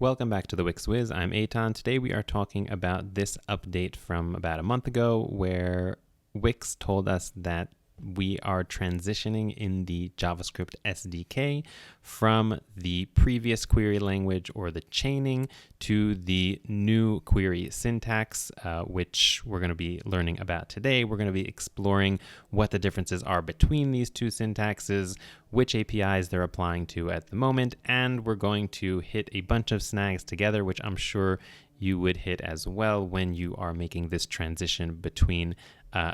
Welcome back to the Wix Wiz. I'm Eitan. Today we are talking about this update from about a month ago where Wix told us that we are transitioning in the JavaScript SDK from the previous query language or the chaining to the new query syntax, which we're going to be learning about today. We're going to be exploring what the differences are between these two syntaxes, which APIs they're applying to at the moment, and we're going to hit a bunch of snags together, which I'm sure you would hit as well when you are making this transition between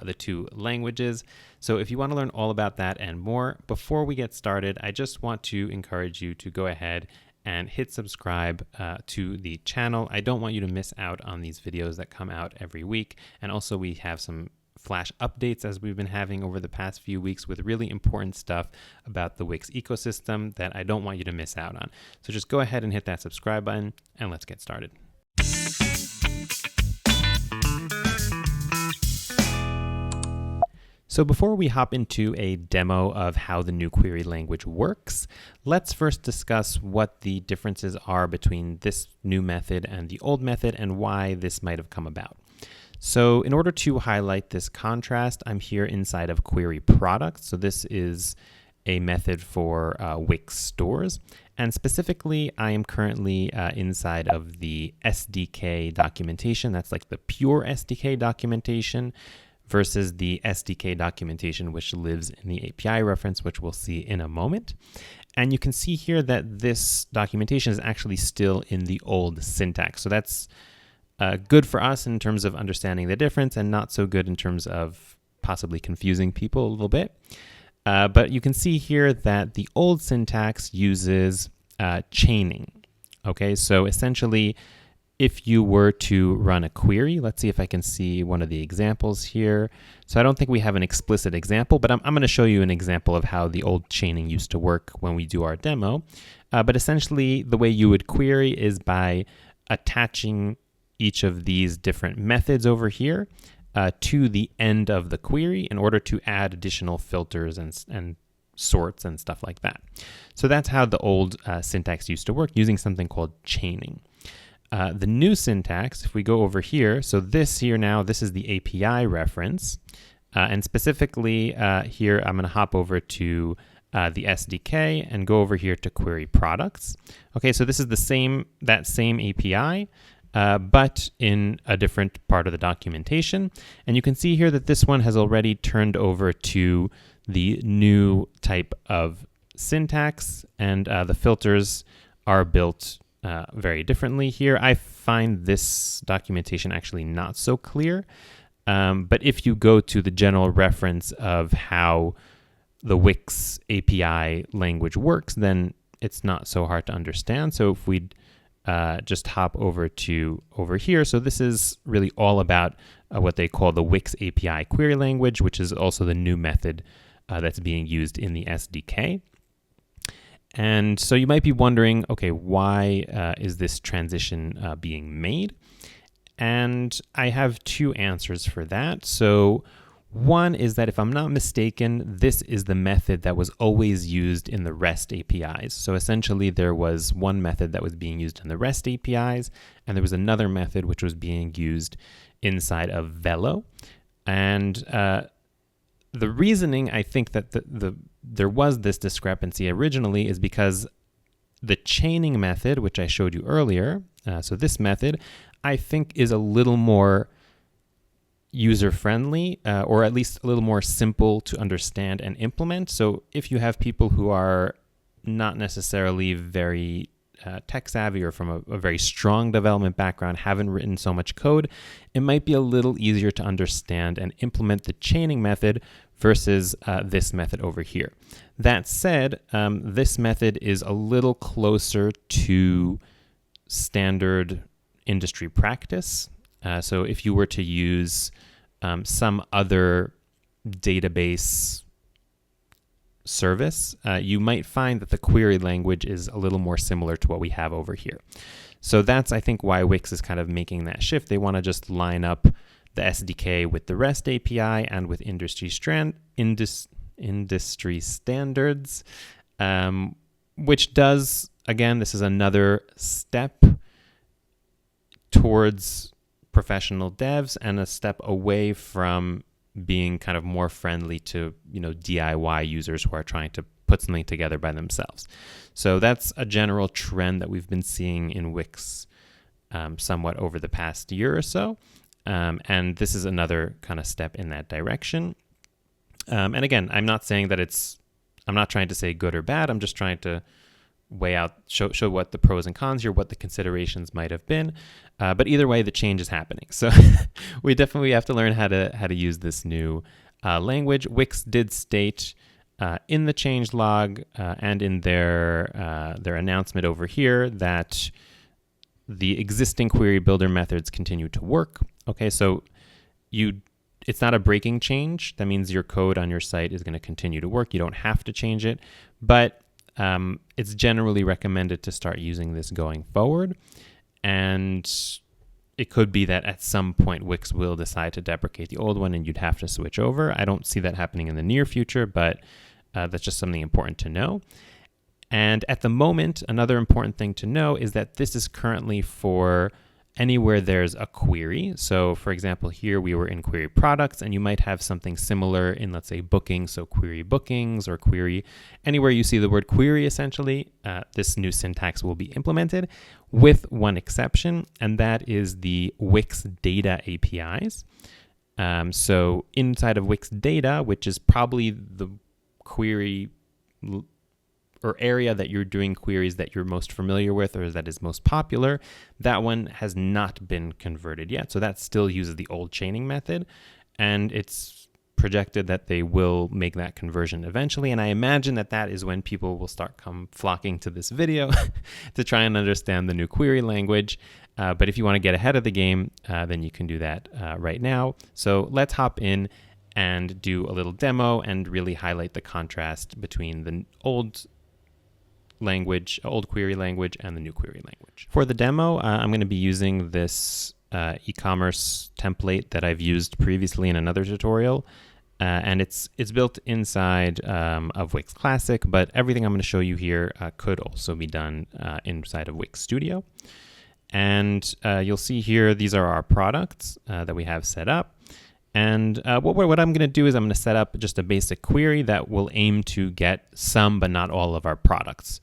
the two languages. So if you want to learn all about that and more, before we get started, I just want to encourage you to go ahead and hit subscribe to the channel. I don't want you to miss out on these videos that come out every week. And also we have some flash updates as we've been having over the past few weeks with really important stuff about the Wix ecosystem that I don't want you to miss out on. So just go ahead and hit that subscribe button and let's get started. So before we hop into a demo of how the new query language works, let's first discuss what the differences are between this new method and the old method and why this might have come about. So in order to highlight this contrast, I'm here inside of query products. So this is a method for Wix stores. And specifically, I am currently inside of the SDK documentation. That's like the pure SDK documentation versus the SDK documentation, which lives in the API reference, which we'll see in a moment. And you can see here that this documentation is actually still in the old syntax. So that's good for us in terms of understanding the difference and not so good in terms of possibly confusing people a little bit. But you can see here that the old syntax uses chaining. Okay, so essentially, if you were to run a query, let's see if I can see one of the examples here. So I don't think we have an explicit example, but I'm going to show you an example of how the old chaining used to work when we do our demo. But essentially, the way you would query is by attaching each of these different methods over here to the end of the query in order to add additional filters and sorts and stuff like that. So that's how the old syntax used to work, using something called chaining. The new syntax, if we go over here, so this here now, this is the API reference. And specifically here, I'm going to hop over to the SDK and go over here to query products. Okay, so this is that same API, but in a different part of the documentation. And you can see here that this one has already turned over to the new type of syntax, and the filters are built very differently here. I find this documentation actually not so clear, but if you go to the general reference of how the Wix API language works, then it's not so hard to understand. So if we just hop over here. So this is really all about what they call the Wix API query language, which is also the new method that's being used in the SDK. And so you might be wondering, okay, why is this transition being made? And I have two answers for that. So one is that if I'm not mistaken, this is the method that was always used in the REST APIs. So essentially there was one method that was being used in the REST APIs, and there was another method which was being used inside of Velo. And the reasoning, I think, that there was this discrepancy originally is because the chaining method, which I showed you earlier, so this method, I think is a little more user-friendly, or at least a little more simple to understand and implement. So if you have people who are not necessarily very tech savvy or from a very strong development background, haven't written so much code, it might be a little easier to understand and implement the chaining method versus this method over here. That said, this method is a little closer to standard industry practice. So if you were to use some other database service, you might find that the query language is a little more similar to what we have over here. So that's, I think, why Wix is kind of making that shift. They want to just line up the SDK with the REST API and with industry standards, which does, again, this is another step towards professional devs and a step away from being kind of more friendly to, DIY users who are trying to put something together by themselves. So that's a general trend that we've been seeing in Wix somewhat over the past year or so. And this is another kind of step in that direction. And again, I'm not saying that I'm not trying to say good or bad. I'm just trying to weigh out, show what the pros and cons here, what the considerations might have been. But either way, the change is happening. So we definitely have to learn how to use this new language. Wix did state in the change log and in their announcement over here that the existing query builder methods continue to work. Okay, so it's not a breaking change. That means your code on your site is going to continue to work. You don't have to change it, but it's generally recommended to start using this going forward. And it could be that at some point Wix will decide to deprecate the old one and you'd have to switch over. I don't see that happening in the near future, but that's just something important to know. And at the moment, another important thing to know is that this is currently for anywhere there's a query. So for example, here we were in query products, and you might have something similar in, let's say, bookings. So query bookings or query, anywhere you see the word query, essentially, this new syntax will be implemented with one exception, and that is the Wix data APIs. So inside of Wix data, which is probably the query or area that you're doing queries that you're most familiar with or that is most popular, that one has not been converted yet. So that still uses the old chaining method, and it's projected that they will make that conversion eventually. And I imagine that is when people will start flocking to this video to try and understand the new query language. But if you want to get ahead of the game, then you can do that right now. So let's hop in and do a little demo and really highlight the contrast between the old query language and the new query language. For the demo, I'm going to be using this e-commerce template that I've used previously in another tutorial, and it's built inside of Wix Classic, but everything I'm going to show you here could also be done inside of Wix Studio. And you'll see here, these are our products that we have set up. And what I'm going to do is I'm going to set up just a basic query that will aim to get some but not all of our products.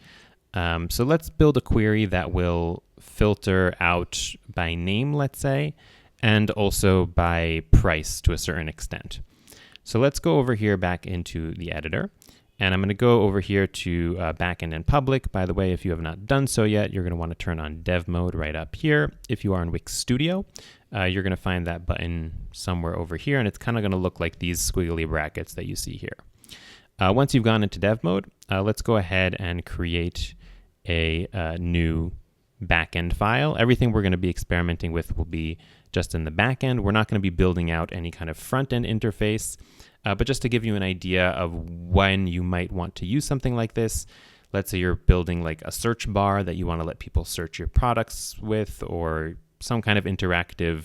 So let's build a query that will filter out by name, let's say, and also by price to a certain extent. So let's go over here back into the editor. And I'm going to go over here to backend and public. By the way, if you have not done so yet, you're going to want to turn on dev mode right up here. If you are in Wix Studio, you're going to find that button somewhere over here, and it's kind of going to look like these squiggly brackets that you see here. Once you've gone into dev mode, let's go ahead and create a new backend file. Everything we're going to be experimenting with will be just in the backend. We're not going to be building out any kind of front-end interface, but just to give you an idea of when you might want to use something like this. Let's say you're building like a search bar that you want to let people search your products with, or some kind of interactive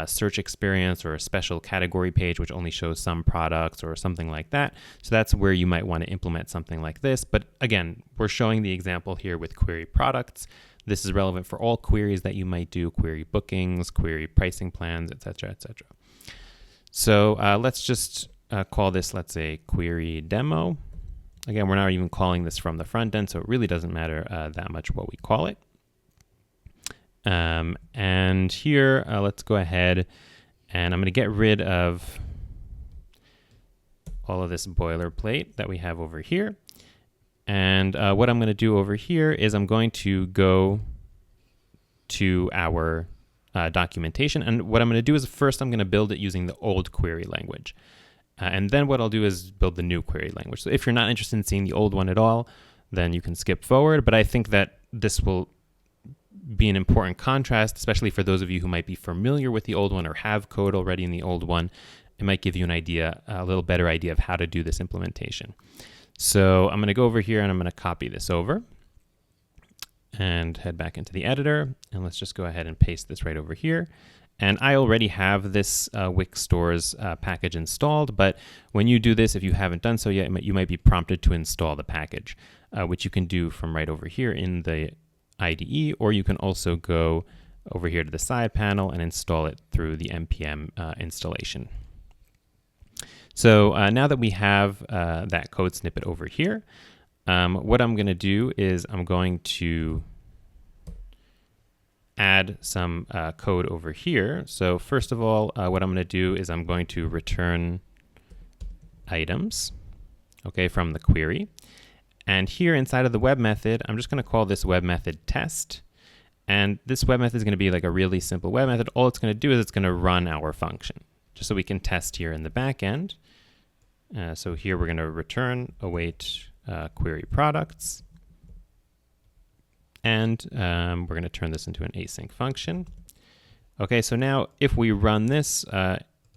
search experience, or a special category page which only shows some products or something like that. So that's where you might want to implement something like this. But again, we're showing the example here with query products. This is relevant for all queries that you might do: query bookings, query pricing plans, etc., etc. So let's just call this, let's say, query demo. Again, we're not even calling this from the front end, so it really doesn't matter that much what we call it. And here, let's go ahead and I'm going to get rid of all of this boilerplate that we have over here. And what I'm going to do over here is I'm going to go to our documentation. And what I'm going to do is first I'm going to build it using the old query language. And then what I'll do is build the new query language. So if you're not interested in seeing the old one at all, then you can skip forward. But I think that this will be an important contrast, especially for those of you who might be familiar with the old one or have code already in the old one. It might give you an idea, a little better idea of how to do this implementation. So I'm going to go over here and I'm going to copy this over and head back into the editor. And let's just go ahead and paste this right over here. And I already have this Wix stores package installed, but when you do this, if you haven't done so yet, you might be prompted to install the package, which you can do from right over here in the IDE, or you can also go over here to the side panel and install it through the npm installation. So now that we have that code snippet over here, what I'm going to do is I'm going to add some code over here. So first of all, what I'm going to do is I'm going to return items, okay, from the query. And here inside of the web method, I'm just going to call this web method test. And this web method is going to be like a really simple web method. All it's going to do is it's going to run our function, just so we can test here in the back end. So here we're going to return await query products. And we're going to turn this into an async function. Okay, so now if we run this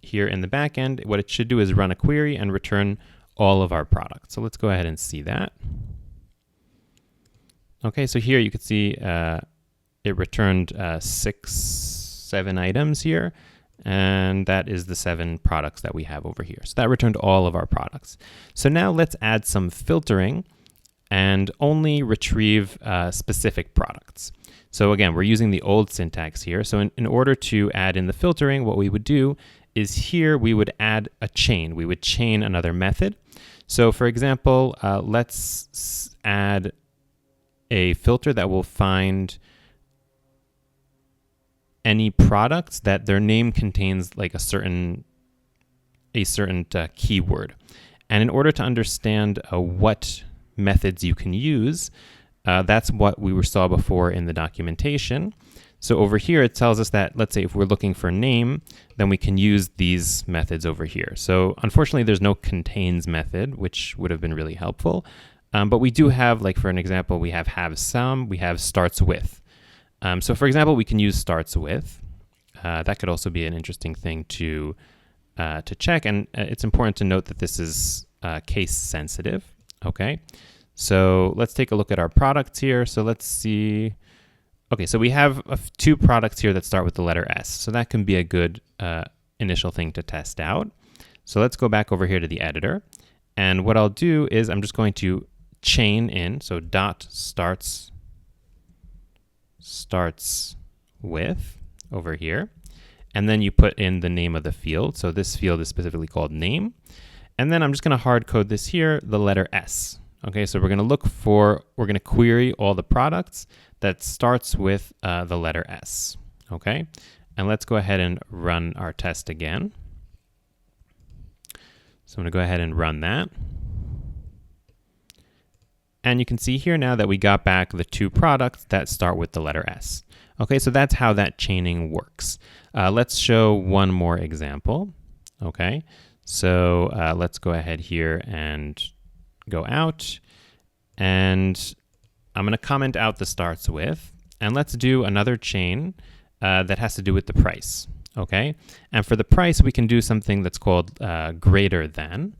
here in the back end, what it should do is run a query and return all of our products. So let's go ahead and see that. Okay, so here you can see it returned 7 items here, and that is the 7 products that we have over here. So that returned all of our products. So now let's add some filtering and only retrieve specific products. So again, we're using the old syntax here. So in order to add in the filtering, what we would do is here we would add a chain. We would chain another method. So for example, let's add a filter that will find any products that their name contains like a certain keyword. And in order to understand what methods you can use, that's what we saw before in the documentation. So over here, it tells us that, let's say if we're looking for name, then we can use these methods over here. So unfortunately, there's no contains method, which would have been really helpful. But we do have, like for an example, we have some, we have starts with. So for example, we can use starts with. That could also be an interesting thing to check. And it's important to note that this is case sensitive. Okay, so let's take a look at our products here. So let's see. Okay, so we have 2 products here that start with the letter S. So that can be a good initial thing to test out. So let's go back over here to the editor. And what I'll do is I'm just going to chain in. So dot starts with over here. And then you put in the name of the field. So this field is specifically called name. And then I'm just going to hard code this here, the letter S. Okay, so we're going to query all the products that starts with the letter S. Okay, and let's go ahead and run our test again. So I'm going to go ahead and run that. And you can see here now that we got back the 2 products that start with the letter S. Okay, so that's how that chaining works. Let's show one more example. Okay, so let's go ahead here and go out. And I'm going to comment out the starts with. And let's do another chain that has to do with the price. Okay, and for the price, we can do something that's called greater than.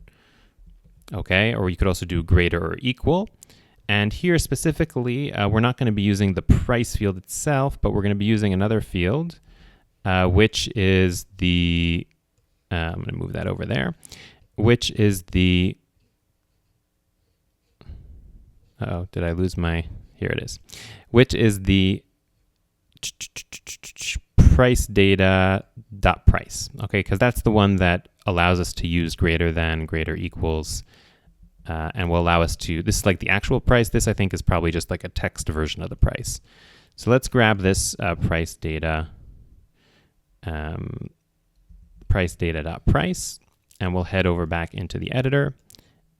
Okay, or you could also do greater or equal. And here specifically, we're not going to be using the price field itself, but we're going to be using another field, which is the, I'm going to move that over there, which is the, uh-oh, did I lose my, here it is, which is the price data dot price. Okay, because that's the one that allows us to use greater than, greater equals, and will allow us to, this is like the actual price. This I think is probably just like a text version of the price. So let's grab this price data dot price, and we'll head over back into the editor.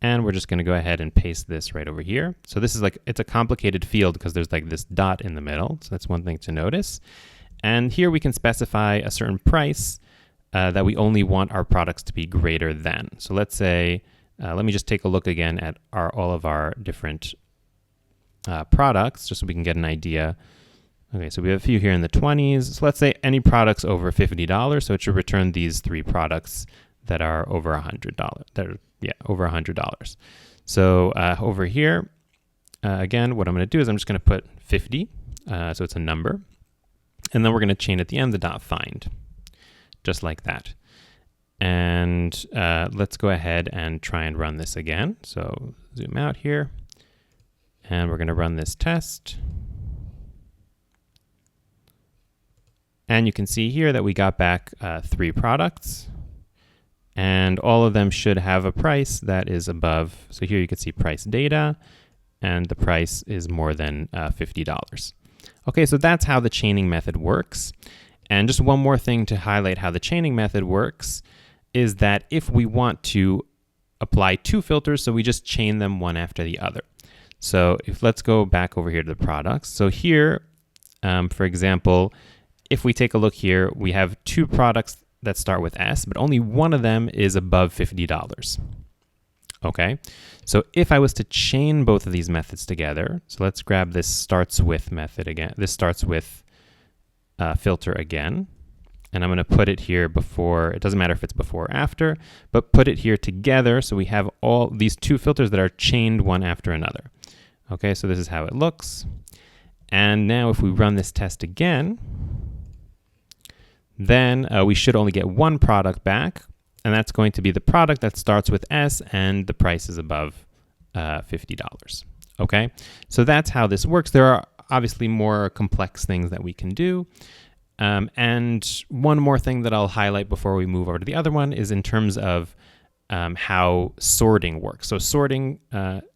And we're just going to go ahead and paste this right over here. So this is like, it's a complicated field because there's like this dot in the middle. So that's one thing to notice. And here we can specify a certain price that we only want our products to be greater than. So let's say, let me just take a look again at all of our different products, just so we can get an idea. Okay, so we have a few here in the 20s. So let's say any products over $50. So it should return these 3 products that are over $100. That are, over $100. So over here, again, what I'm going to do is I'm just going to put 50. So it's a number. And then we're going to chain at the end the dot find, just like that. And let's go ahead and try and run this again. So zoom out here. And we're going to run this test. And you can see here that we got back 3 products, and all of them should have a price that is above. So here you can see price data, and the price is more than $50. Okay, so that's how the chaining method works. And just one more thing to highlight how the chaining method works is that if we want to apply 2 filters, so we just chain them one after the other. So let's go back over here to the products. So here, for example, if we take a look here, we have 2 products that start with S, but only one of them is above $50. Okay, so if I was to chain both of these methods together, so let's grab this starts with method again. This starts with filter again, and I'm going to put it here before. It doesn't matter if it's before or after, but put it here together so we have all these 2 filters that are chained one after another. Okay, so this is how it looks. And now if we run this test again, then we should only get 1 product back, and that's going to be the product that starts with S and the price is above $50. Okay, so that's how this works. There are obviously more complex things that we can do. And one more thing that I'll highlight before we move over to the other one is in terms of how sorting works. So sorting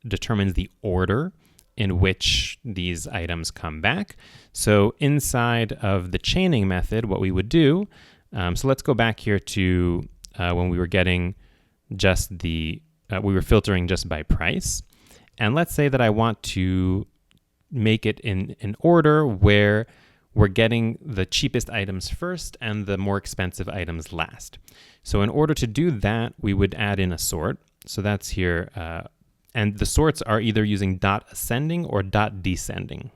determines the order in which these items come back. So inside of the chaining method, what we would do, so let's go back here to when we were getting just we were filtering just by price. And let's say that I want to make it in an order where we're getting the cheapest items first and the more expensive items last. So in order to do that, we would add in a sort. So that's here. And the sorts are either using dot ascending or dot descending.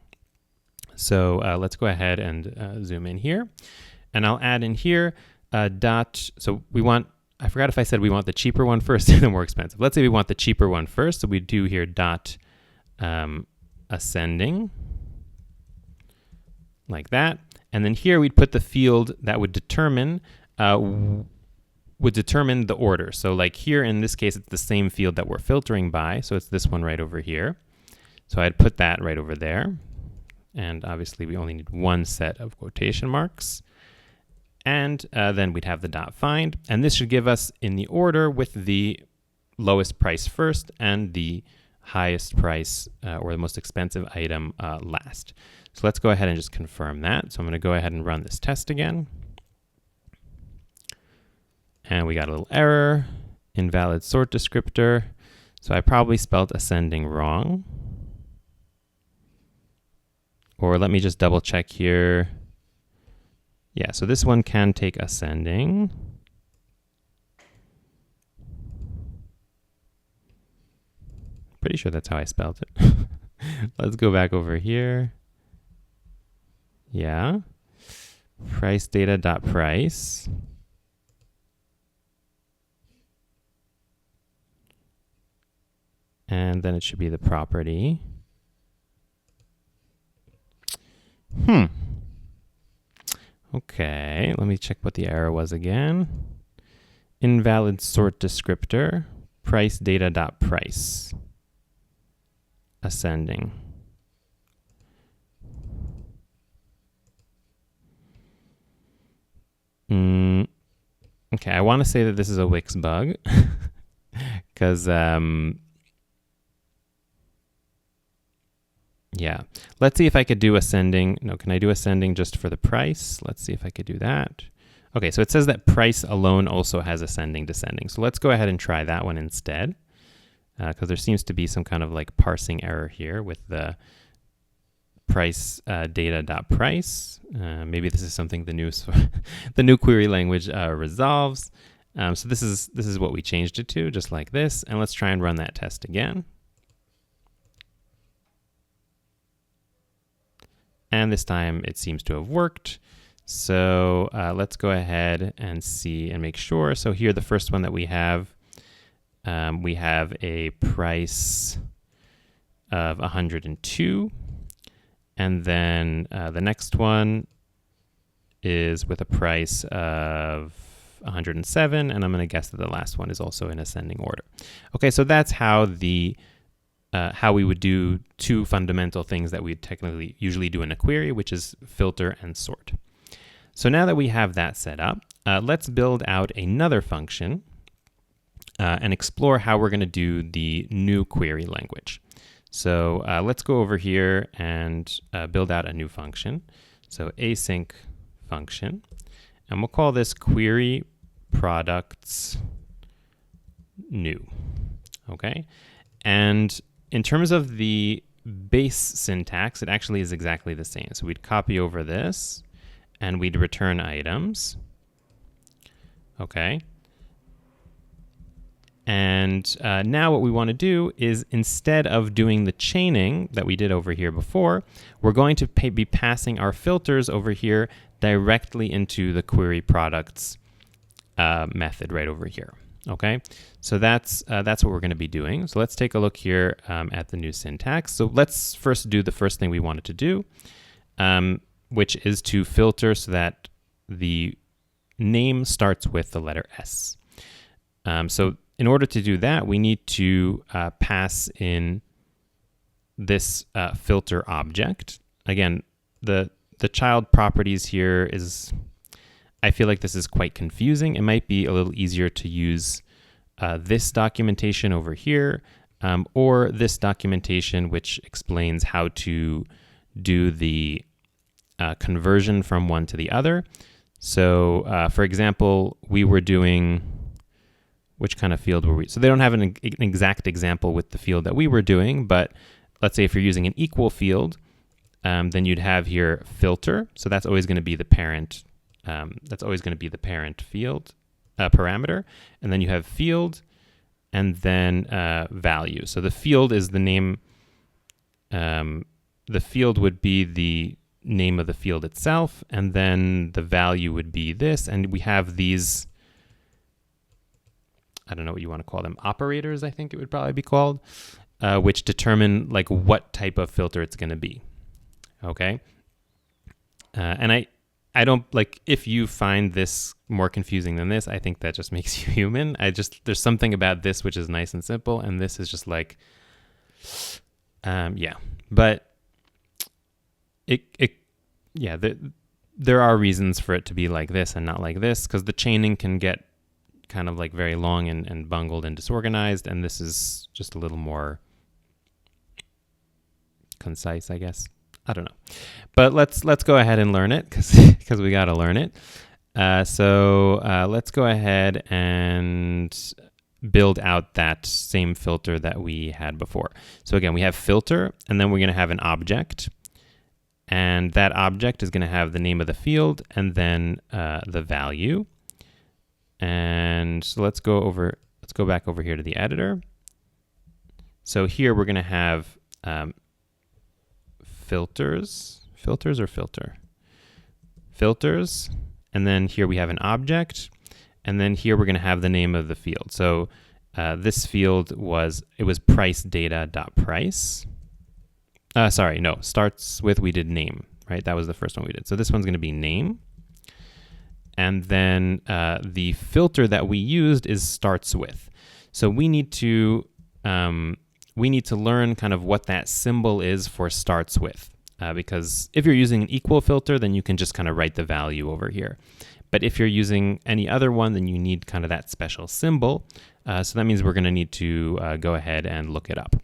So let's go ahead and zoom in here. And I'll add in here so we want, I forgot if I said we want the cheaper one first and the more expensive. Let's say we want the cheaper one first. So we do here dot ascending, like that. And then here we'd put the field that would determine the order. So like here in this case, it's the same field that we're filtering by. So it's this one right over here. So I'd put that right over there. And obviously we only need 1 set of quotation marks. And then we'd have the dot find. And this should give us in the order with the lowest price first and the highest price or the most expensive item last. So let's go ahead and just confirm that. So I'm going to go ahead and run this test again. And we got a little error, invalid sort descriptor. So I probably spelled ascending wrong. Or let me just double check here. Yeah, so this one can take ascending. Pretty sure that's how I spelled it. Let's go back over here. Yeah. Price data dot price. And then it should be the property. Okay, let me check what the error was again. Invalid sort descriptor, price data dot price. Ascending. Okay, I want to say that this is a Wix bug because yeah, let's see if I could do ascending. No, can I do ascending just for the price? Let's see if I could do that. Okay, so it says that price alone also has ascending, descending. So let's go ahead and try that one instead, because there seems to be some kind of like parsing error here with the price data dot price. Maybe this is something the new query language resolves. So this is what we changed it to, just like this. And let's try and run that test again. And this time it seems to have worked. So let's go ahead and see and make sure. So here, the first one that we have a price of 102. And then the next one is with a price of 107. And I'm going to guess that the last one is also in ascending order. Okay, so that's how how we would do 2 fundamental things that we technically usually do in a query, which is filter and sort. So now that we have that set up, let's build out another function and explore how we're going to do the new query language. So let's go over here and build out a new function. So async function, and we'll call this query products new. Okay, and in terms of the base syntax, it actually is exactly the same. So we'd copy over this and we'd return items. Okay. And now what we want to do is, instead of doing the chaining that we did over here before, we're going to be passing our filters over here directly into the query products method right over here. Okay, so that's what we're going to be doing. So let's take a look here at the new syntax. So let's first do the first thing we wanted to do, which is to filter so that the name starts with the letter S. So in order to do that, we need to pass in this filter object. Again, the child properties here is, I feel like this is quite confusing. It might be a little easier to use this documentation over here, or this documentation which explains how to do the conversion from one to the other. So for example, we were doing, which kind of field were we? So they don't have an exact example with the field that we were doing, but let's say if you're using an equal field, then you'd have here filter. So that's always going to be the parent. That's always going to be the parent field parameter. And then you have field and then value. So the field is the name. The field would be the name of the field itself. And then the value would be this. And we have these, I don't know what you want to call them, operators, I think it would probably be called, which determine like what type of filter it's going to be. Okay. And I don't, like, if you find this more confusing than this, I think that just makes you human. There's something about this which is nice and simple, and this is just like, yeah. But there are reasons for it to be like this and not like this, because the chaining can get kind of like very long and bungled and disorganized, and this is just a little more concise, I guess. I don't know, but let's go ahead and learn it because we got to learn it. So let's go ahead and build out that same filter that we had before. So again, we have filter, and then we're going to have an object, and that object is going to have the name of the field and then the value. And so let's go back over here to the editor. So here we're going to have filters, and then here we have an object, and then here we're going to have the name of the field. So this field was price data.price. Sorry, no, starts with, we did name, right? That was the first one we did. So this one's going to be name. And then the filter that we used is starts with. So we need to learn kind of what that symbol is for starts with, because if you're using an equal filter, then you can just kind of write the value over here. But if you're using any other one, then you need kind of that special symbol. So that means we're going to need to go ahead and look it up.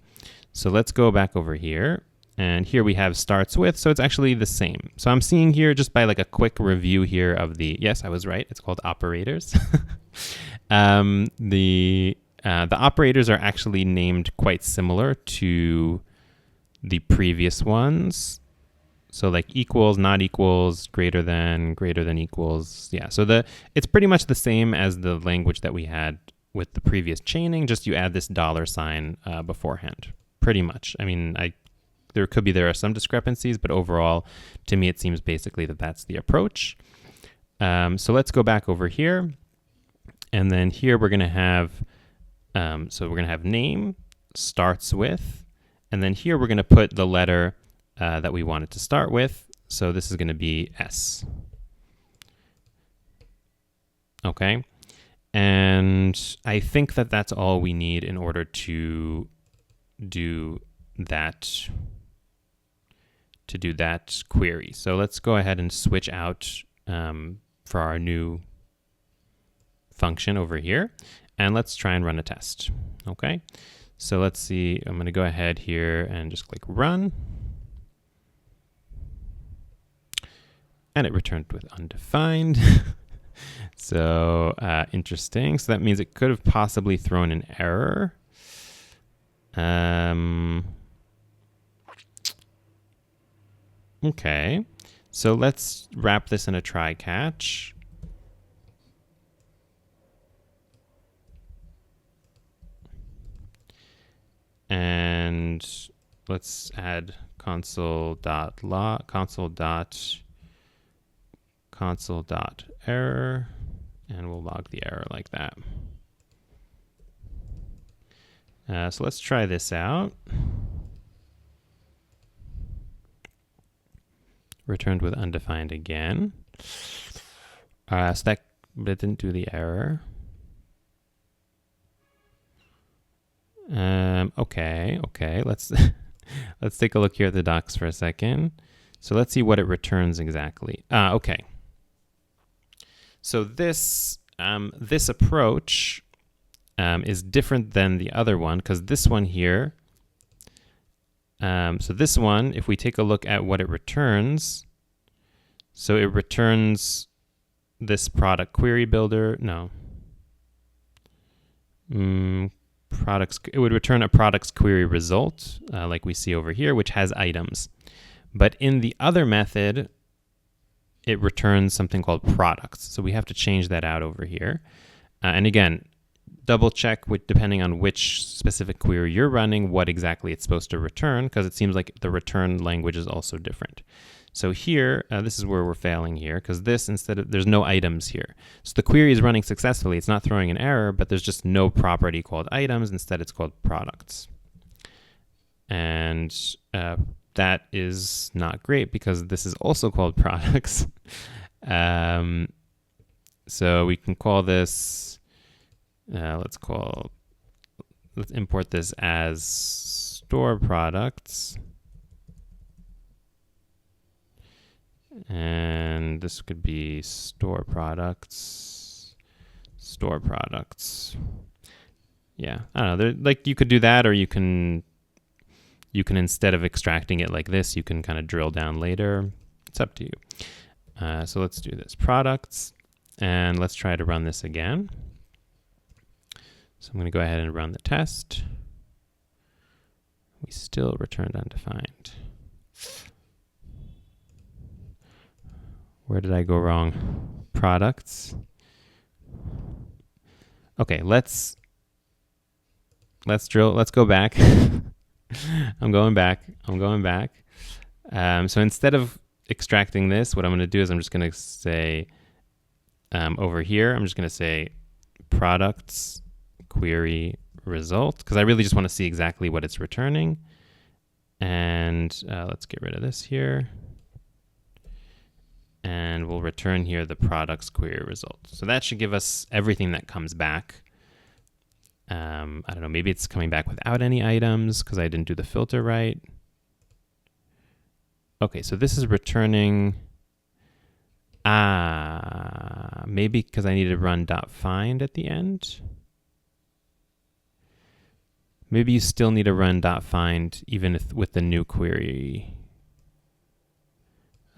So let's go back over here. And here we have starts with, so it's actually the same. So I'm seeing here, just by like a quick review here of the, yes, I was right, it's called operators. The operators are actually named quite similar to the previous ones. So like equals, not equals, greater than equals. Yeah, so it's pretty much the same as the language that we had with the previous chaining, just you add this $sign beforehand, pretty much. I mean, there are some discrepancies, but overall, to me, it seems basically that that's the approach. So let's go back over here. And then here we're going to have, name starts with, and then here we're going to put the letter that we want it to start with. So this is going to be S. Okay. And I think that that's all we need in order to do that query. So let's go ahead and switch out for our new function over here. And let's try and run a test. Okay, so let's see. I'm going to go ahead here and just click run. And it returned with undefined. So interesting. So that means it could have possibly thrown an error. Okay, so let's wrap this in a try catch. And let's add console.error, and we'll log the error like that. So let's try this out. Returned with undefined again. So that didn't do the error. Okay. Let's let's take a look here at the docs for a second. So let's see what it returns exactly. Okay. So this this approach is different than the other one, because this one here. So this one, if we take a look at what it returns, so it returns this product query builder. No. It would return a products query result, like we see over here, which has items. But in the other method, it returns something called products. So we have to change that out over here. And again, double check depending on which specific query you're running, what exactly it's supposed to return, because it seems like the return language is also different. So here, this is where we're failing here, because this, there's no items here. So the query is running successfully. It's not throwing an error, but there's just no property called items. Instead, it's called products. And that is not great, because this is also called products. So we can call this, let's import this as store products. And this could be store products. Yeah, I don't know. Like, you could do that, or you can instead of extracting it like this, you can kind of drill down later. It's up to you. So let's do this products, and let's try to run this again. So I'm going to go ahead and run the test. We still returned undefined. Where did I go wrong? Products. Okay, let's go back. I'm going back. So instead of extracting this, what I'm going to do is I'm just going to say over here, I'm just going to say products query result, because I really just want to see exactly what it's returning. And let's get rid of this here. And we'll return here the products query result. So that should give us everything that comes back. I don't know, maybe it's coming back without any items because I didn't do the filter right. Okay, so this is returning, maybe because I need to run .find at the end. Maybe you still need to run .find even if with the new query.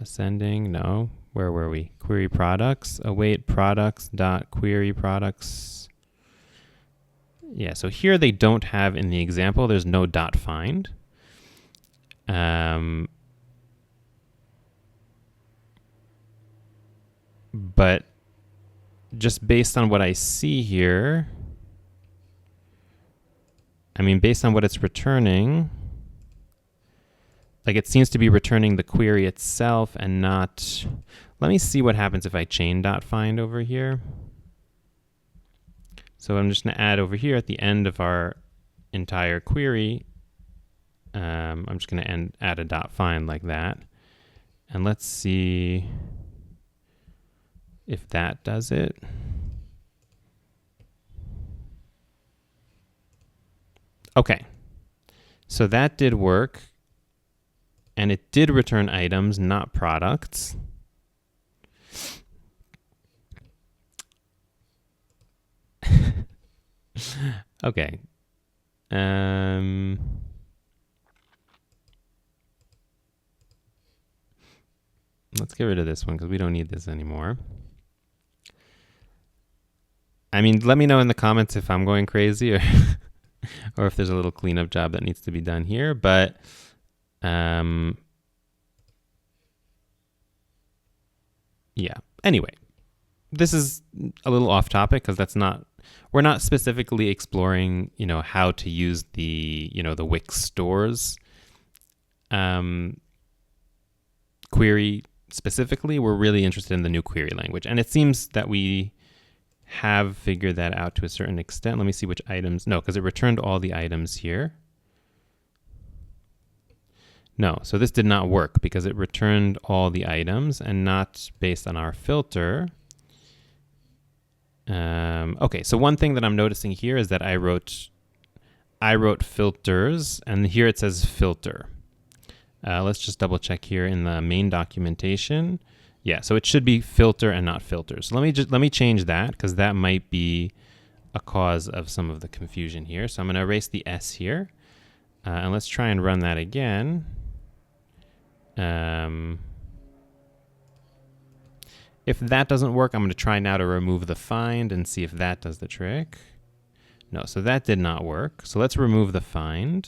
Ascending, no. Where were we? Query products, await products dot query products. Yeah, so here they don't have in the example, there's no .find. But just based on what I see here, I mean, based on what it's returning, like it seems to be returning the query itself and not, let me see what happens if I chain .find over here. So I'm just going to add over here at the end of our entire query, I'm just going to add a .find like that. And let's see if that does it. Okay, so that did work. And it did return items, not products. Okay. Let's get rid of this one because we don't need this anymore. I mean, let me know in the comments if I'm going crazy or or if there's a little cleanup job that needs to be done here. But yeah. Anyway, this is a little off topic because we're not specifically exploring, how to use the, the Wix stores query specifically. We're really interested in the new query language. And it seems that we have figured that out to a certain extent. Let me see which items. No, because it returned all the items here. No, so this did not work because it returned all the items and not based on our filter. Okay, so one thing that I'm noticing here is that I wrote filters, and here it says filter. Let's just double check here in the main documentation. Yeah, so it should be filter and not filters. So let me change that because that might be a cause of some of the confusion here. So I'm going to erase the S here, and let's try and run that again. If that doesn't work, I'm going to try now to remove the find and see if that does the trick. No, so that did not work. So let's remove the find.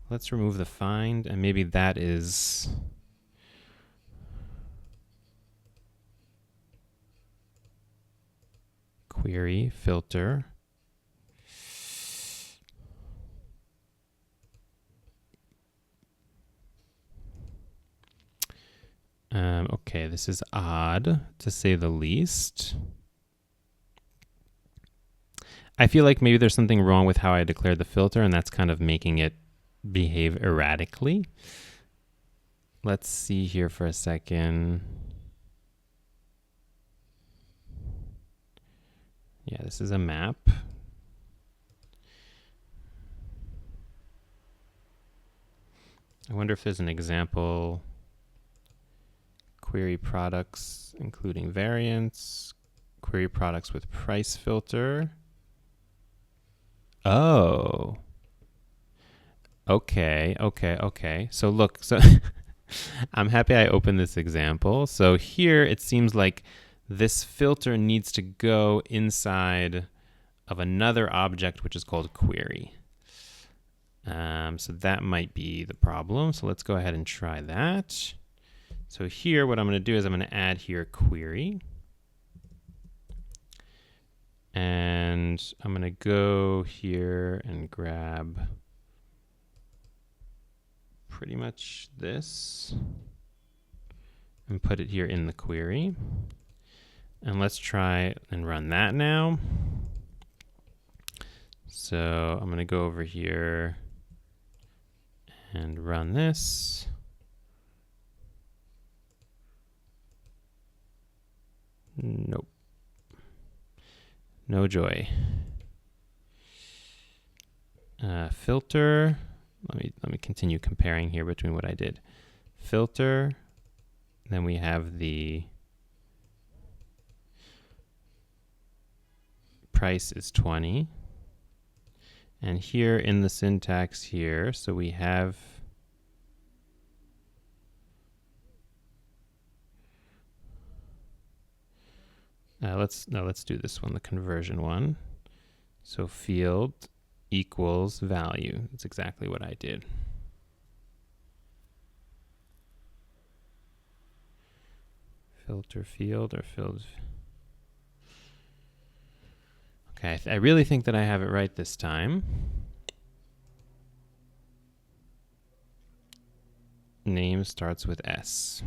Let's remove the find, and maybe that is... query, filter. Okay, this is odd, to say the least. I feel like maybe there's something wrong with how I declared the filter, and that's kind of making it behave erratically. Let's see here for a second. Yeah, this is a map. I wonder if there's an example. Query products, including variants. Query products with price filter. Oh. Okay. So look, I'm happy I opened this example. So here it seems like this filter needs to go inside of another object, which is called query. So that might be the problem. So let's go ahead and try that. So here, what I'm going to do is I'm going to add here query. And I'm going to go here and grab pretty much this and put it here in the query. And let's try and run that now. So I'm going to go over here and run this. Nope. No joy. Filter. Let me continue comparing here between what I did. Filter. Then we have the price is 20. And here in the syntax here, so we have let's do this one, the conversion one. So field equals value. That's exactly what I did. Filter field or field. Okay, I really think that I have it right this time. Name starts with S.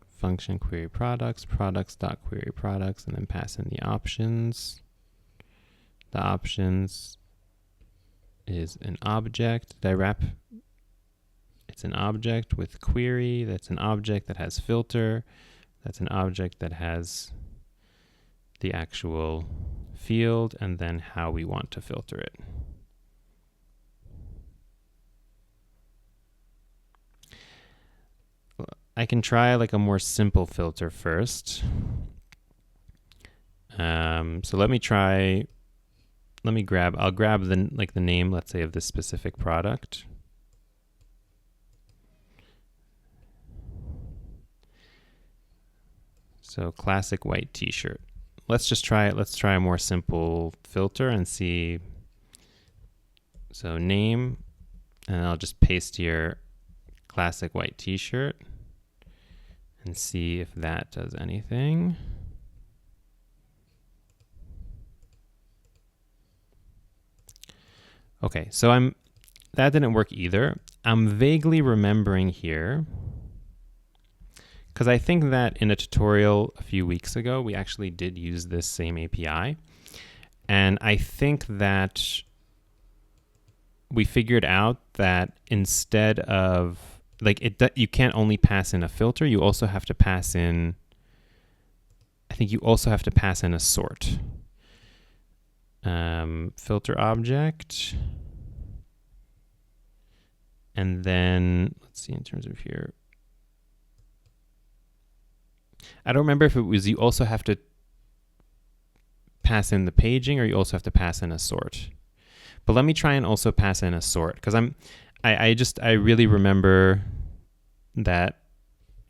Function query products, products.query products, and then pass in the options. The options is an object. Did I wrap? It's an object with query. That's an object that has filter. That's an object that has the actual field and then how we want to filter it. I can try like a more simple filter first. So let me grab, I'll grab the name, let's say, of this specific product. So classic white t-shirt. Let's just try it. Let's try a more simple filter and see. So name, and I'll just paste here classic white t-shirt and see if that does anything. Okay, so that didn't work either. I'm vaguely remembering here, because I think that in a tutorial a few weeks ago, we actually did use this same API. And I think that we figured out that instead of, you can't only pass in a filter, you also have to pass in, I think you also have to pass in a sort. Filter object. And then, let's see, in terms of here, I don't remember if it was you also have to pass in the paging or you also have to pass in a sort. But let me try and also pass in a sort, because I really remember that.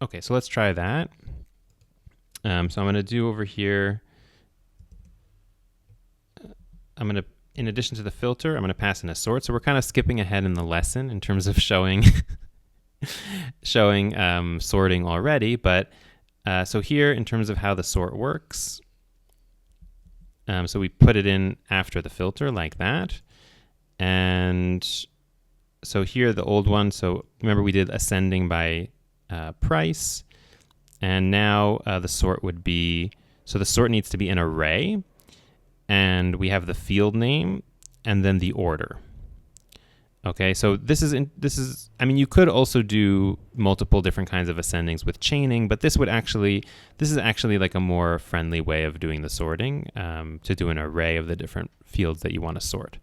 Okay, so let's try that. So I'm going to do over here, in addition to the filter, I'm going to pass in a sort. So we're kind of skipping ahead in the lesson in terms of showing sorting already. But so here, in terms of how the sort works, so we put it in after the filter like that. And so here, the old one, so remember we did ascending by price. And now the sort would be, so the sort needs to be an array. And we have the field name and then the order. Okay, so this is, I mean, you could also do multiple different kinds of ascendings with chaining, but this is actually like a more friendly way of doing the sorting, to do an array of the different fields that you want to sort.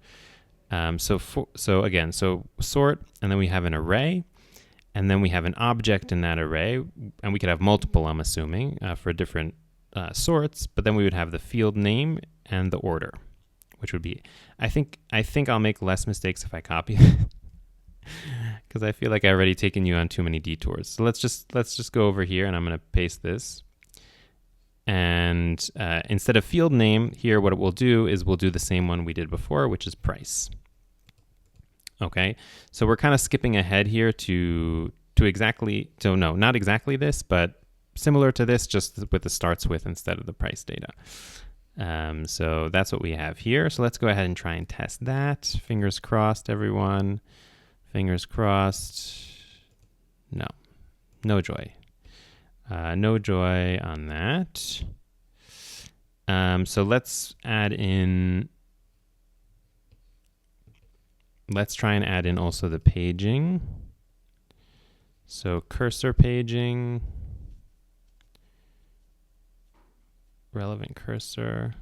So again, sort, and then we have an array, and then we have an object in that array, and we could have multiple, I'm assuming, for different sorts, but then we would have the field name and the order, which would be, I think I'll make less mistakes if I copy it, because I feel like I've already taken you on too many detours. So let's just go over here, and I'm going to paste this. And instead of field name here, what it will do is we'll do the same one we did before, which is price. Okay, so we're kind of skipping ahead here to exactly, so no, not exactly this, but similar to this, just with the starts with instead of the price data. So that's what we have here. So let's go ahead and try and test that. Fingers crossed, everyone. Fingers crossed. No joy. No joy on that. So let's add in, let's try and add in also the paging. So cursor paging. Relevant cursor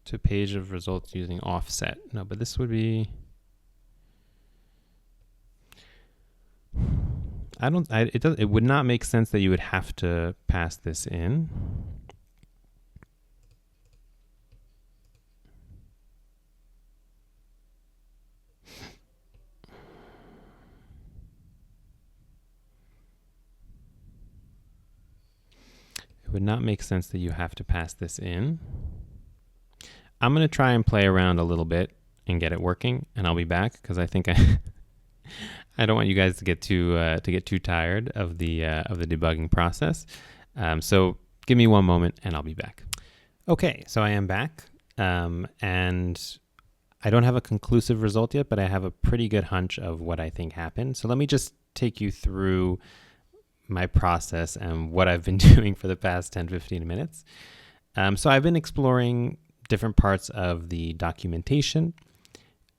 to page of results using offset. No, but this would be, it would not make sense that you would have to pass this in. It would not make sense that you have to pass this in. I'm going to try and play around a little bit and get it working, and I'll be back, because I think I don't want you guys to get too tired of the debugging process. So give me one moment, and I'll be back. Okay, so I am back, and I don't have a conclusive result yet, but I have a pretty good hunch of what I think happened. So let me just take you through my process and what I've been doing for the past 10-15 minutes. So I've been exploring different parts of the documentation.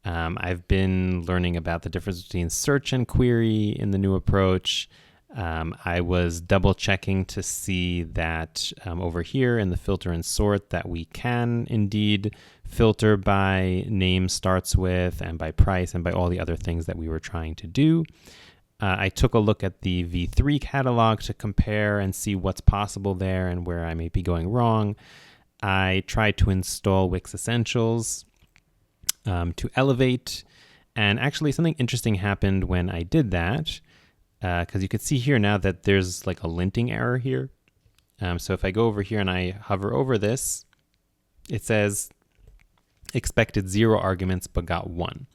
I've been learning about the difference between search and query in the new approach. I was double checking to see that over here in the filter and sort that we can indeed filter by name starts with and by price and by all the other things that we were trying to do. I took a look at the v3 catalog to compare and see what's possible there and where I may be going wrong. I tried to install Wix Essentials to Elevate, and actually something interesting happened when I did that, because you can see here now that there's like a linting error here. So if I go over here and I hover over this, it says expected 0 arguments but got 1.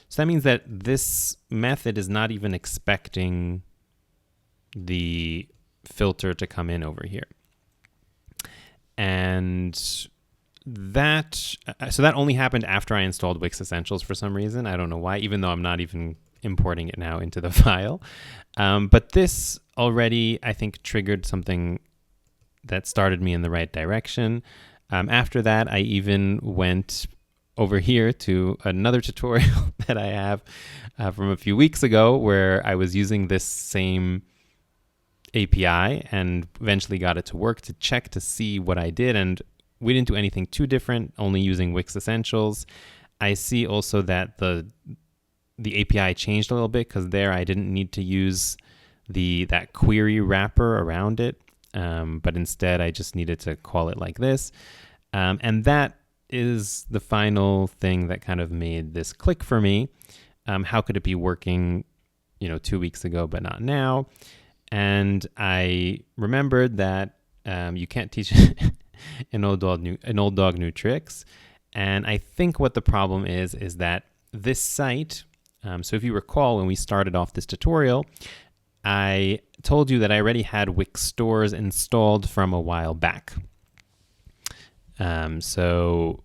So that means that this method is not even expecting the filter to come in over here. And that only happened after I installed Wix Essentials for some reason. I don't know why, even though I'm not even importing it now into the file. But this already, I think, triggered something that started me in the right direction. After that, I even went over here to another tutorial that I have from a few weeks ago where I was using this same API and eventually got it to work to check to see what I did. And we didn't do anything too different, only using Wix Essentials. I see also that the API changed a little bit because there I didn't need to use that query wrapper around it, but instead I just needed to call it like this. And that is the final thing that kind of made this click for me. How could it be working, 2 weeks ago, but not now? And I remembered that you can't teach an old dog new tricks. And I think what the problem is that this site, so if you recall when we started off this tutorial, I told you that I already had Wix stores installed from a while back. So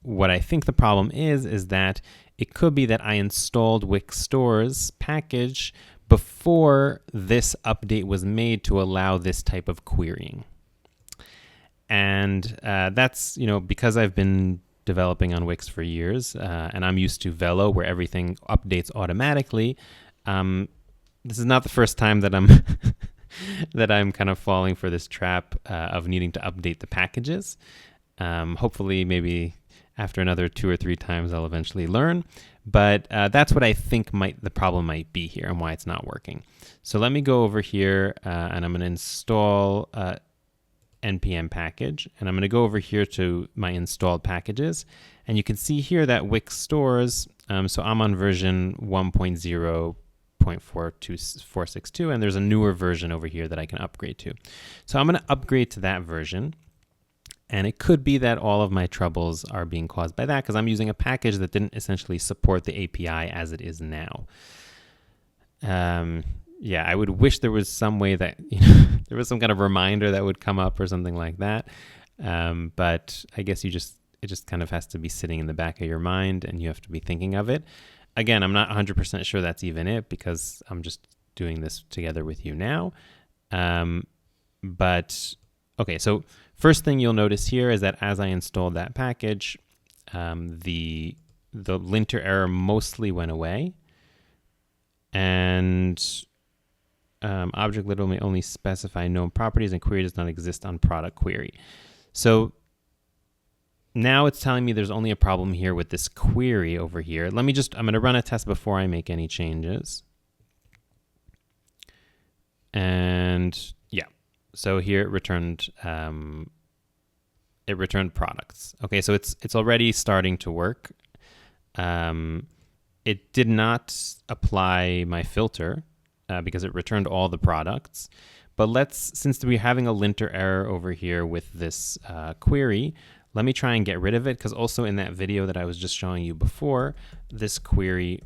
what I think the problem is that it could be that I installed Wix stores package before this update was made to allow this type of querying. And that's, because I've been developing on Wix for years, and I'm used to Velo where everything updates automatically. This is not the first time that I'm that I'm kind of falling for this trap of needing to update the packages. Hopefully, maybe after another 2 or 3 times, I'll eventually learn. But that's what I think the problem might be here and why it's not working. So let me go over here and I'm going to install npm package. And I'm going to go over here to my installed packages. And you can see here that Wix stores, so I'm on version 1.0.42462, and there's a newer version over here that I can upgrade to. So I'm going to upgrade to that version. And it could be that all of my troubles are being caused by that because I'm using a package that didn't essentially support the API as it is now. Yeah, I would wish there was some way that there was some kind of reminder that would come up or something like that. But I guess it just kind of has to be sitting in the back of your mind and you have to be thinking of it. Again, I'm not 100% sure that's even it because I'm just doing this together with you now. But okay, so first thing you'll notice here is that as I installed that package, the linter error mostly went away. And object literal may only specify known properties and query does not exist on product query. So now it's telling me there's only a problem here with this query over here. I'm going to run a test before I make any changes. And yeah, so here it returned products. Okay, so it's already starting to work. It did not apply my filter because it returned all the products. But since we're having a linter error over here with this query, let me try and get rid of it, because also in that video that I was just showing you before, this query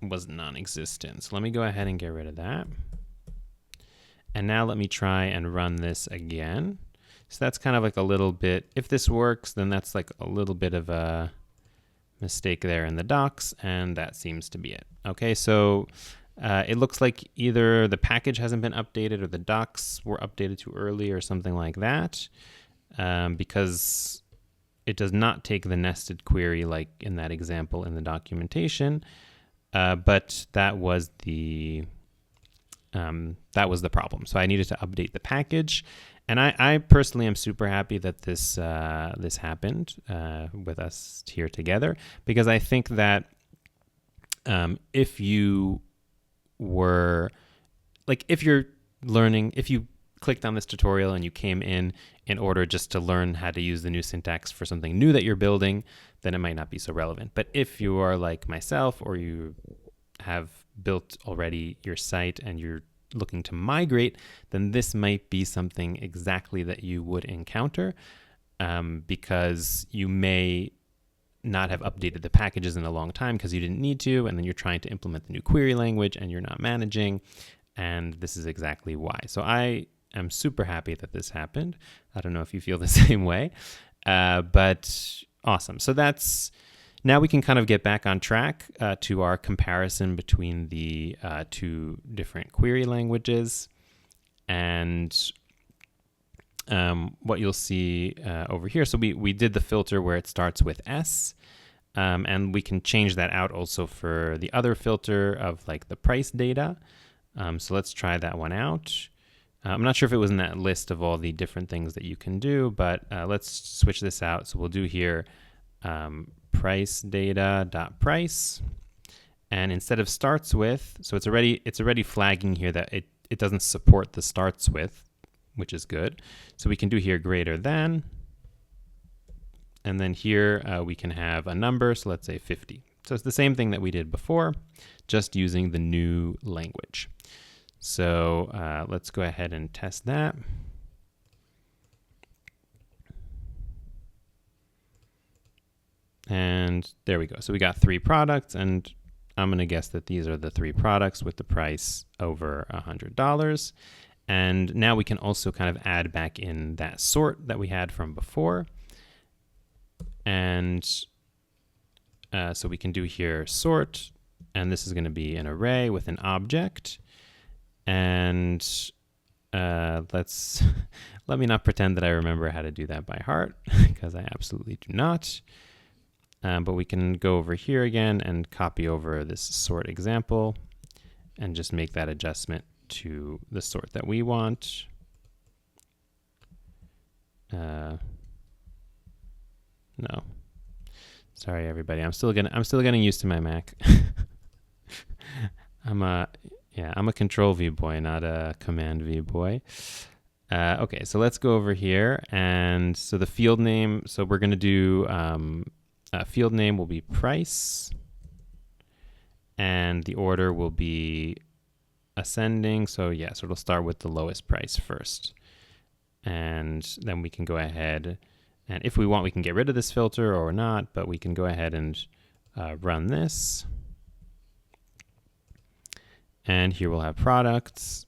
was non-existent. So let me go ahead and get rid of that. And now let me try and run this again. So that's kind of like a little bit, if this works, then that's like a little bit of a mistake there in the docs, and that seems to be it. Okay, so it looks like either the package hasn't been updated or the docs were updated too early or something like that, because it does not take the nested query like in that example in the documentation, but that was the problem. So I needed to update the package. And I personally am super happy that this happened with us here together, because I think that if you were, like if you're learning, if you clicked on this tutorial and you came in order just to learn how to use the new syntax for something new that you're building, then it might not be so relevant. But if you are like myself, or you have built already your site and you're looking to migrate, then this might be something exactly that you would encounter, because you may not have updated the packages in a long time because you didn't need to, and then you're trying to implement the new query language and you're not managing, and this is exactly why. So I am super happy that this happened. I don't know if you feel the same way, but awesome. So now we can kind of get back on track to our comparison between the two different query languages. And what you'll see over here, so we did the filter where it starts with S, and we can change that out also for the other filter of like the price data. So let's try that one out. I'm not sure if it was in that list of all the different things that you can do, but let's switch this out. So we'll do here price data dot price, and instead of starts with, so it's already flagging here that it doesn't support the starts with, which is good. So we can do here greater than, and then here we can have a number, so let's say 50. So it's the same thing that we did before, just using the new language. So let's go ahead and test that. And there we go. So we got 3 products, and I'm going to guess that these are the 3 products with the price over $100. And now we can also kind of add back in that sort that we had from before. And so we can do here sort, and this is going to be an array with an object. And let me not pretend that I remember how to do that by heart, because I absolutely do not. But we can go over here again and copy over this sort example and just make that adjustment to the sort that we want. No, sorry everybody. I'm still getting used to my Mac. I'm a Control V boy, not a Command V boy. Okay, so let's go over here, and so the field name. So we're gonna do field name will be price, and the order will be ascending. So yeah, so it'll start with the lowest price first, and then we can go ahead, and if we want, we can get rid of this filter or not, but we can go ahead and run this. And here we'll have products,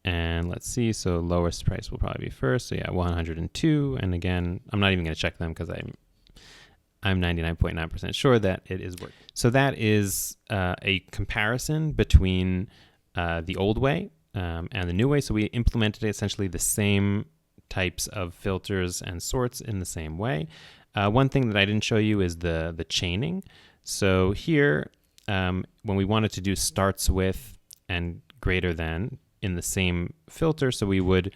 and let's see, so lowest price will probably be first. So yeah, 102, and again, I'm not even gonna check them because I'm 99.9% sure that it is working. So that is a comparison between the old way and the new way. So we implemented essentially the same types of filters and sorts in the same way. One thing that I didn't show you is the chaining. So here, when we wanted to do starts with and greater than in the same filter, so we would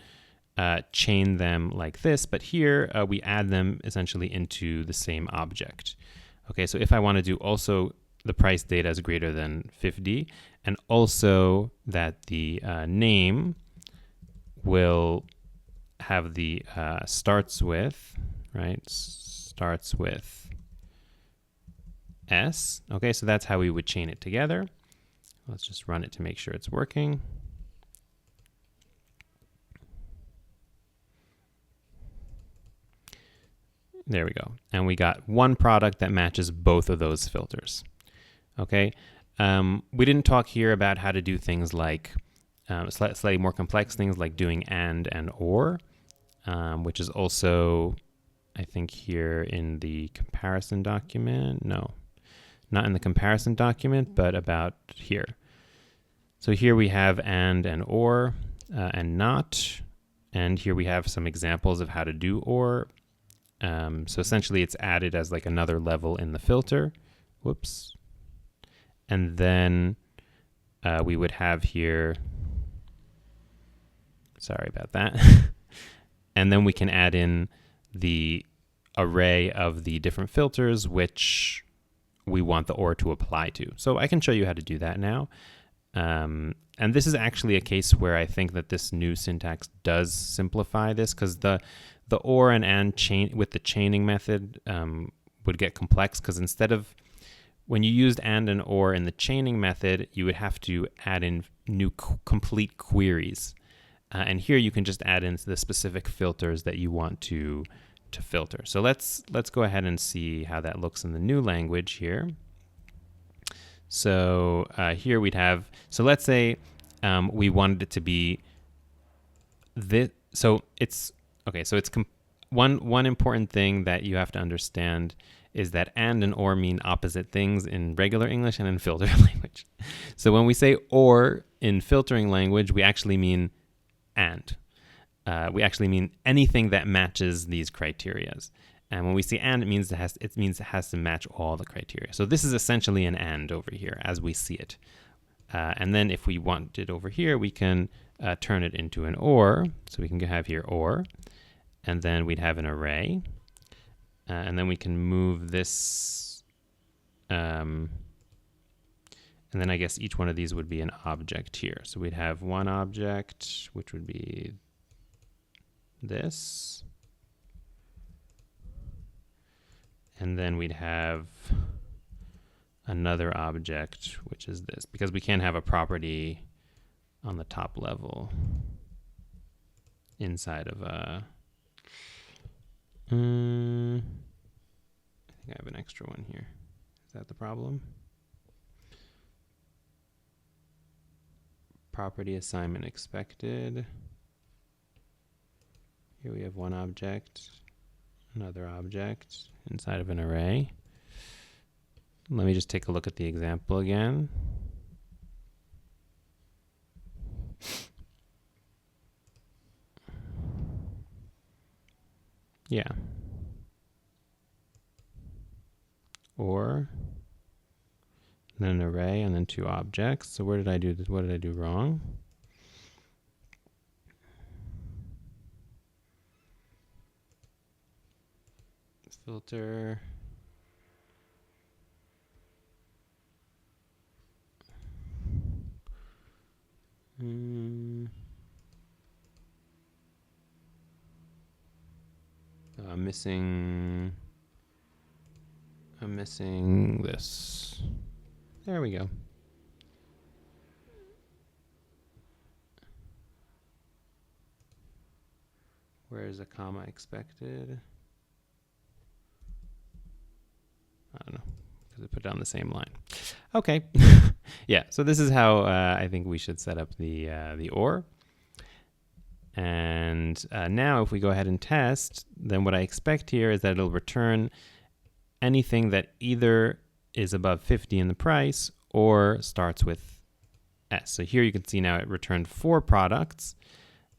chain them like this, but here we add them essentially into the same object. Okay, so if I want to do also the price data is greater than 50, and also that the name will have the starts with, right? Starts with S. Okay, so that's how we would chain it together. Let's just run it to make sure it's working. There we go. And we got one product that matches both of those filters. Okay. We didn't talk here about how to do things like slightly more complex things like doing and or, which is also, I think, here in the comparison document. No, not in the comparison document, but about here. So here we have and or and not. And here we have some examples of how to do or. So essentially it's added as like another level in the filter. Whoops. And then we would have here, sorry about that. And then we can add in the array of the different filters which we want the or to apply to. So I can show you how to do that now. And this is actually a case where I think that this new syntax does simplify this, because the or and chain with the chaining method would get complex, because instead of when you used and or in the chaining method, you would have to add in new complete queries. And here you can just add in the specific filters that you want to filter. So let's go ahead and see how that looks in the new language here. So here we'd have, so let's say we wanted it to be this. So it's, okay, so it's one important thing that you have to understand is that and or mean opposite things in regular English and in filtering language. So when we say or in filtering language, we actually mean and. We actually mean anything that matches these criterias. And when we say and, it means it has to match all the criteria. So this is essentially an and over here as we see it. And then if we want it over here, we can turn it into an or. So we can have here or, and then we'd have an array. And then we can move this. And then I guess each one of these would be an object here. So we'd have one object, which would be this. And then we'd have another object, which is this, because we can't have a property on the top level inside of a... I think I have an extra one here. Is that the problem? Property assignment expected. Here we have one object, another object inside of an array. Let me just take a look at the example again. Yeah. Or then an array and then two objects. So where did I do this? What did I do wrong? Filter. I'm missing this. There we go. Where is a comma expected? I don't know, because I put down the same line. Okay. Yeah, so this is how I think we should set up the or. And now if we go ahead and test, then what I expect here is that it'll return anything that either is above 50 in the price or starts with S. So here you can see now it returned 4 products.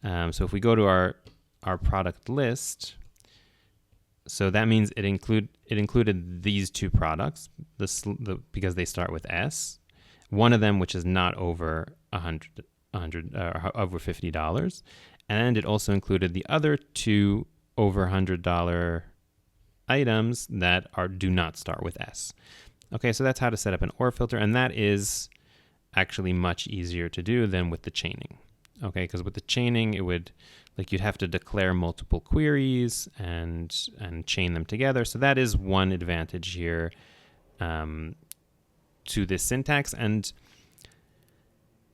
So if we go to our product list, so that means it included these 2 products because they start with S. One of them which is not over over $50. And it also included the other 2 over $100 items that do not start with S. Okay, so that's how to set up an OR filter, and that is actually much easier to do than with the chaining. Okay, because with the chaining, it would, you'd have to declare multiple queries and chain them together. So that is one advantage here to this syntax, and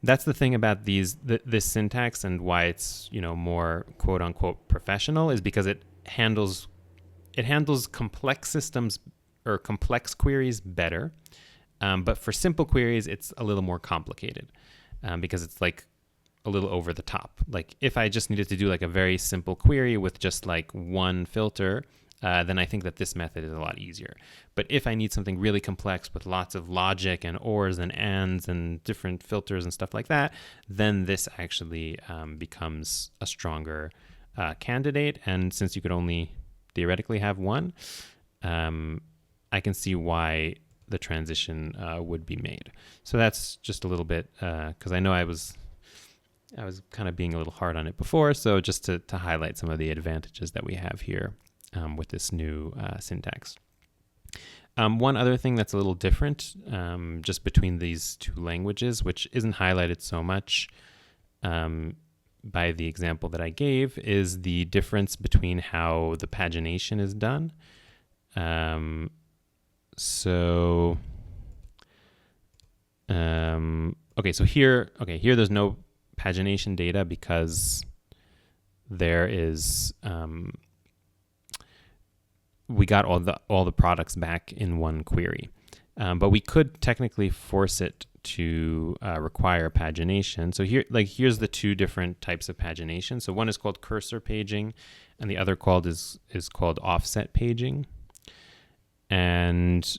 that's the thing about this syntax and why it's more quote unquote professional, is because it handles complex systems or complex queries better. But for simple queries, it's a little more complicated because it's a little over the top. If I just needed to do a very simple query with just one filter, then I think that this method is a lot easier. But if I need something really complex with lots of logic and ors and ands and different filters and stuff like that, then this actually becomes a stronger candidate. And since you could only theoretically have one, I can see why the transition would be made. So that's just a little bit, because I know I was kind of being a little hard on it before, so just to highlight some of the advantages that we have here with this new syntax. One other thing that's a little different just between these two languages, which isn't highlighted so much by the example that I gave, is the difference between how the pagination is done. So here there's no pagination data because there is we got all the products back in one query, but we could technically force it to require pagination. So here's the two different types of pagination. So one is called cursor paging, and the other is called offset paging. And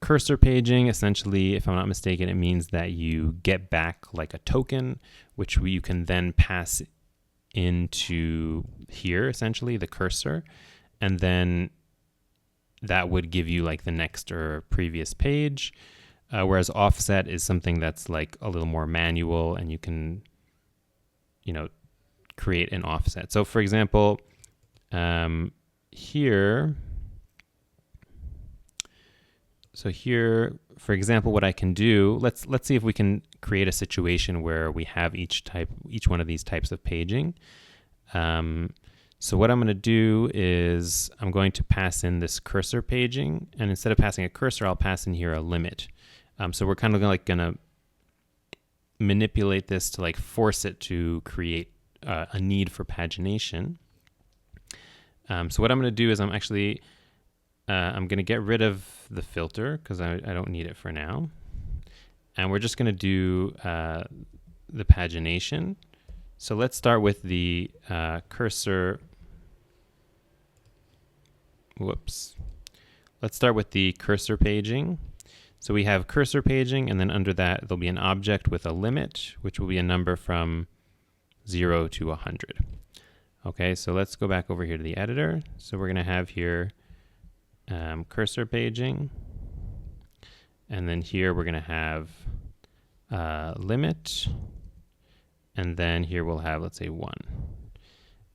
cursor paging, essentially, if I'm not mistaken, it means that you get back like a token, which you can then pass into here, essentially, the cursor. And then that would give you like the next or previous page. Whereas offset is something that's like a little more manual, and you can, create an offset. So for example, here, for example, what I can do, let's see if we can create a situation where we have each one of these types of paging. So what I'm going to do is I'm going to pass in this cursor paging, and instead of passing a cursor, I'll pass in here a limit. So we're kind of going to manipulate this to like force it to create a need for pagination. So what I'm going to do is I'm going to get rid of the filter because I don't need it for now. And we're just going to do the pagination. So let's start with the cursor. Let's start with the cursor paging. So we have cursor paging, and then under that, there'll be an object with a limit, which will be a number from 0 to 100. Okay, so let's go back over here to the editor. So we're going to have here cursor paging, and then here we're going to have limit, and then here we'll have, let's say, 1.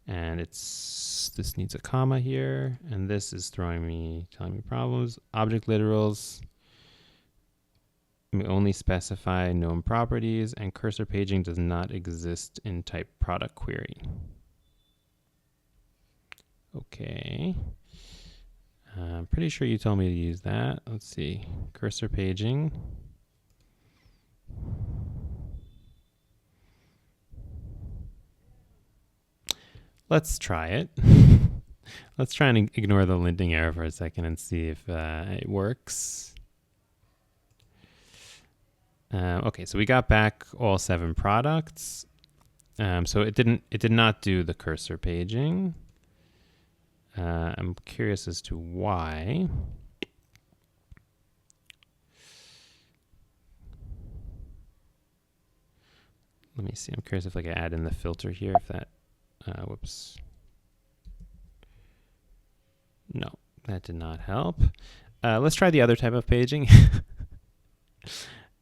And this needs a comma here, and this is telling me problems. Object literals, we only specify known properties, and cursor paging does not exist in type product query. Okay. I'm pretty sure you told me to use that. Let's see. Cursor paging. Let's try it. Let's try and ignore the linting error for a second and see if it works. Okay, so we got back all 7 products. So it did not do the cursor paging. I'm curious as to why. Let me see. I'm curious if I can add in the filter here. If that, whoops. No, that did not help. Let's try the other type of paging.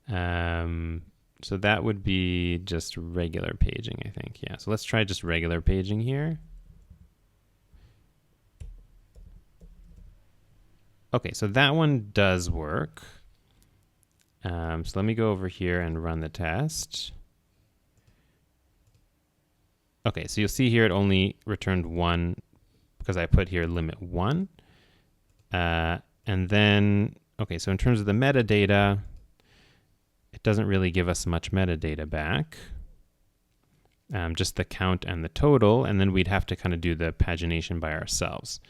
So that would be just regular paging, I think. Yeah, so let's try just regular paging here. Okay, so that one does work. So let me go over here and run the test. Okay, so you'll see here it only returned 1 because I put here limit 1. And then, okay, so in terms of the metadata, it doesn't really give us much metadata back. Just the count and the total, and then we'd have to kind of do the pagination by ourselves.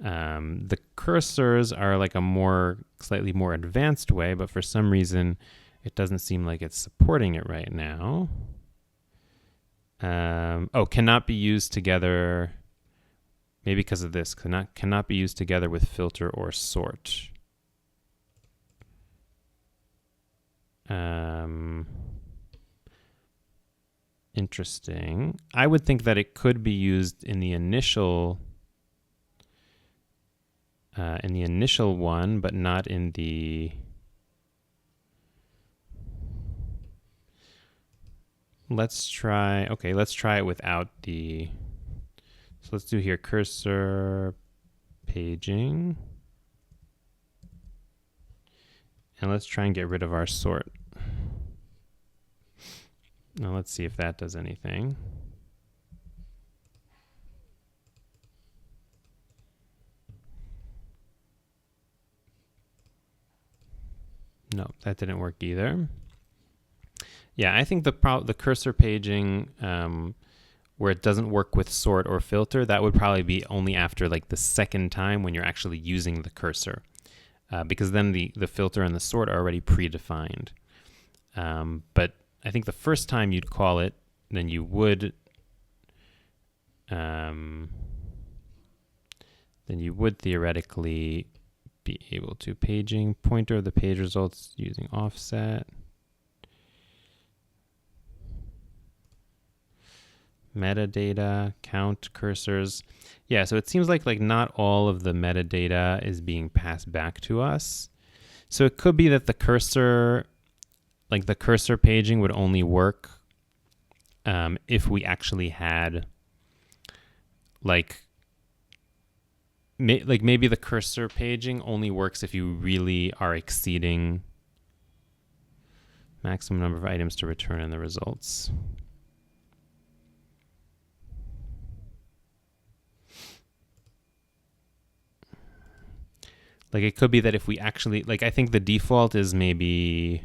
The cursors are like a slightly more advanced way, but for some reason it doesn't seem like it's supporting it right now. Cannot be used together, maybe because of this, cannot be used together with filter or sort. Interesting. I would think that it could be used in the initial one, but not in the. Let's try it without the. So let's do here cursor paging. And let's try and get rid of our sort. Now let's see if that does anything. No, that didn't work either. Yeah, I think the cursor paging, where it doesn't work with sort or filter, that would probably be only after like the second time when you're actually using the cursor, because then the filter and the sort are already predefined. But I think the first time you'd call it, then you would theoretically be able to paging pointer of the page results using offset. Metadata, count cursors. Yeah, so it seems like not all of the metadata is being passed back to us. So it could be that the cursor, like the cursor paging would only work if we actually had maybe the cursor paging only works if you really are exceeding maximum number of items to return in the results. Like it could be that if we actually, I think the default is maybe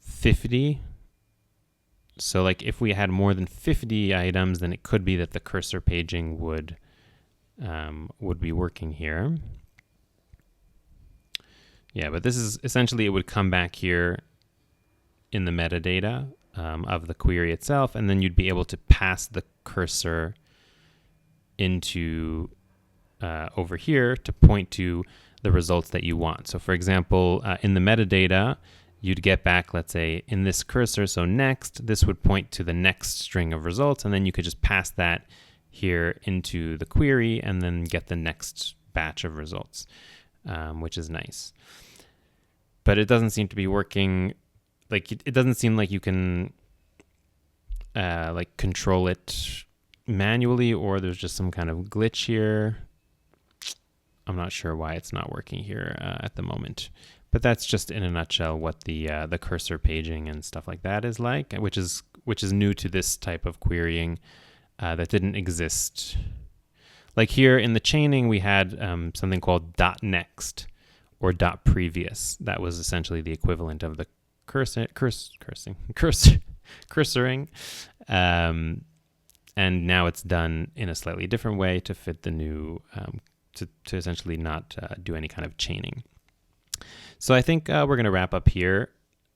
50. So if we had more than 50 items, then it could be that the cursor paging would be working here. Yeah, but this is essentially, it would come back here in the metadata of the query itself, and then you'd be able to pass the cursor into over here to point to the results that you want. So for example, in the metadata, you'd get back, let's say, in this cursor, so next, this would point to the next string of results, and then you could just pass that here into the query and then get the next batch of results, which is nice. But it doesn't seem to be working, it doesn't seem like you can control it manually, or there's just some kind of glitch here. I'm not sure why it's not working here at the moment. But that's just in a nutshell what the cursor paging and stuff like that is like, which is new to this type of querying that didn't exist. Like here in the chaining, we had something called .next or .previous. That was essentially the equivalent of the cursoring. And now it's done in a slightly different way to fit the new, to essentially not do any kind of chaining. So I think we're going to wrap up here.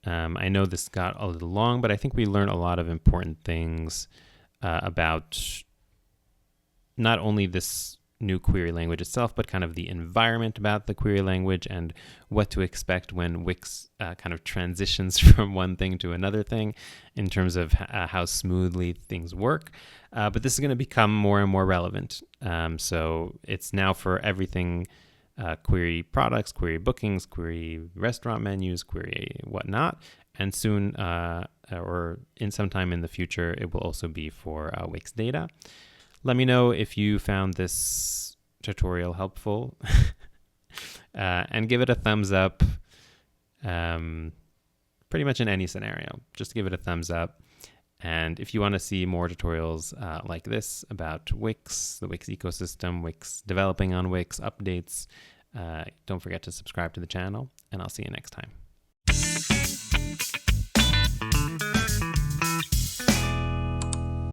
I know this got a little long, but I think we learned a lot of important things about not only this new query language itself, but kind of the environment about the query language and what to expect when Wix kind of transitions from one thing to another thing in terms of how smoothly things work. But this is going to become more and more relevant. So it's now for everything, query products, query bookings, query restaurant menus, query whatnot. And soon, or in some time in the future, it will also be for Wix data. Let me know if you found this tutorial helpful and give it a thumbs up, pretty much in any scenario. Just give it a thumbs up. And if you want to see more tutorials like this about Wix, the Wix ecosystem, Wix developing on Wix, updates, don't forget to subscribe to the channel, and I'll see you next time.